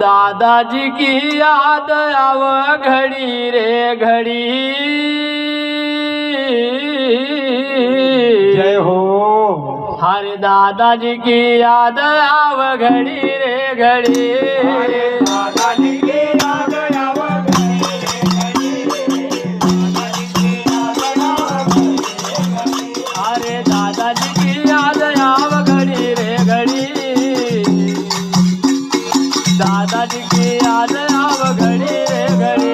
दादाजी की याद आव घड़ी रे घड़ी। जय हो। हरे दादाजी की याद आव घड़ी रे घड़ी। दादाजी की याद आव घड़ी अरे दादाजी की याद आव घड़ी रे घड़ी। दादाजी की याद आव घड़ी रे घड़ी।